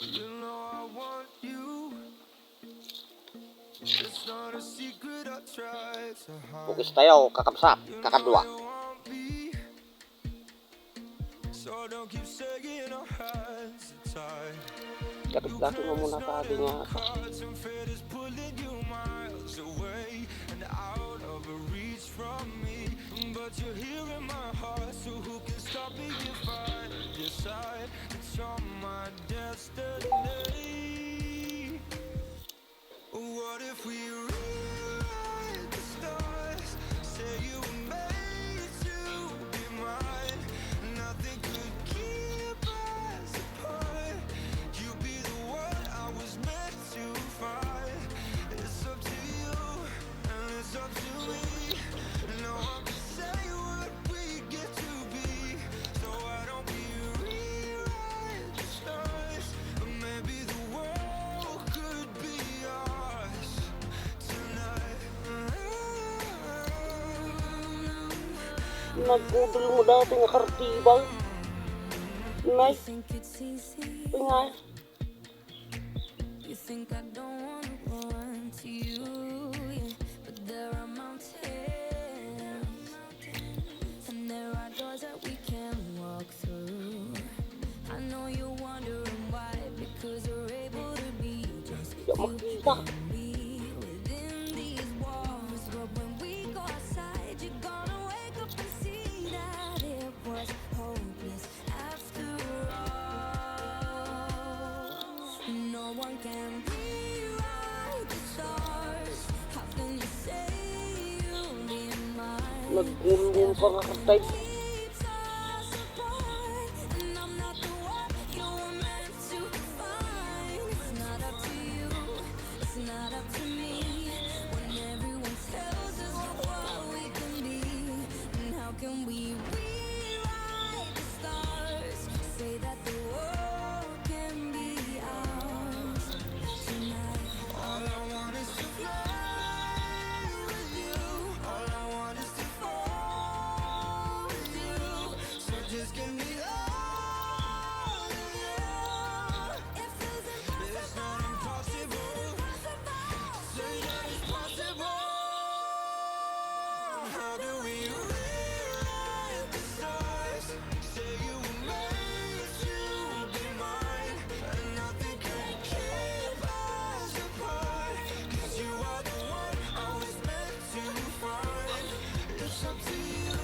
You know I want you. It's not a secret I try to Pugis hide. tayo, kakabsat, You know kakadwa. you want me. So don't keep saying our hands are tied. You Gabi-gabi mo play us muna not sabi in niya. the cards and fate is pulling you miles away and out of reach from me. But you're here in my heart, so who can stop me if I decide that you're my destiny? What if we rewrite the stars? Say you were made to be mine. Nothing could keep us apart. You be the one I was meant to find. It's up to you and it's up to me. No one can say what we get to be. So why don't we rewrite the stars? Or maybe the world could be ours tonight. Nagbudol mo dati nga kartibang. Ngay, ngay. You think I don't wanna run to you, yeah, but there are mountains, and there are doors that we can walk through. I know you're wondering why, because we're able to be just Di makita. me within these walls. But when we go outside, you're gonna wake up and see that it was hopeless after all. No one can rewrite the stars. How can you say you'll be mine? Nagbulong ka nga kartay. Keeps us apart, and I'm not the one you were meant to find. It's not up to you, it's not up to me. When everyone tells us what we can be, and how can we rewrite the stars? Say that the world can be ours tonight. All I want is to fly with you. All I want is to fall with you. So just give me all of you. It's not impossible. Say that it's possible. How do we rewrite the stars? Say you were made to be mine, and nothing can keep us apart. 'Cause you are the one I was meant to find. It's up to you,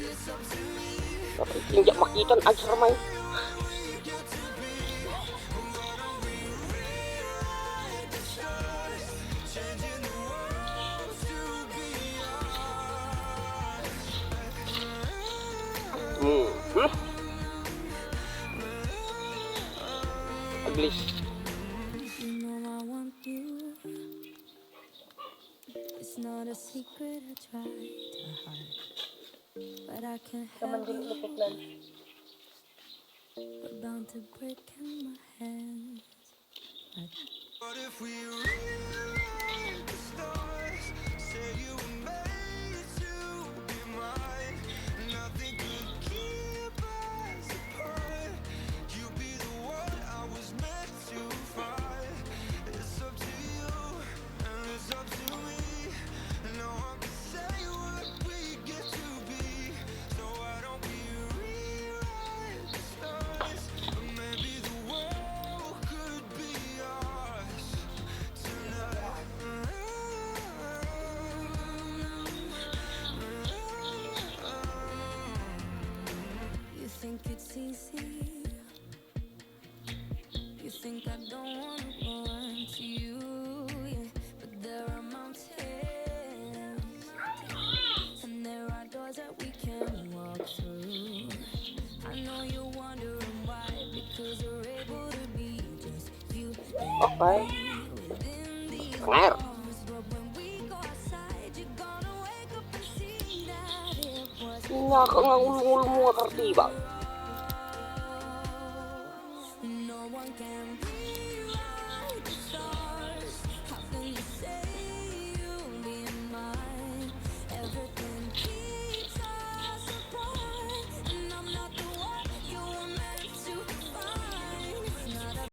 it's up to me. Hindi makita ang sarmay. We get to be. Why don't we rewrite the stars? Changing the world to be ours. Aglis. You know I want you. It's not a secret I try to hide, but I can't help you. We're bound to break in my hands. What if we rewrite the stars? Say you were made to be mine. Nothing could keep us apart. You be the one I was meant to find. It's up to you and it's up to me. No one can say what we get to be. So why don't we rewrite the stars? Or maybe the world could be ours tonight. You think it's easy? You think I don't wanna run to you, yeah, but there are mountains, and there are doors that we can walk through. I know you're wondering why, because we're able to be just you Okay. and me within these Ngayon. walls. But when we go outside, you're gonna wake up and see that it was Nga ka nga ulmul mo nga kartibang. no one can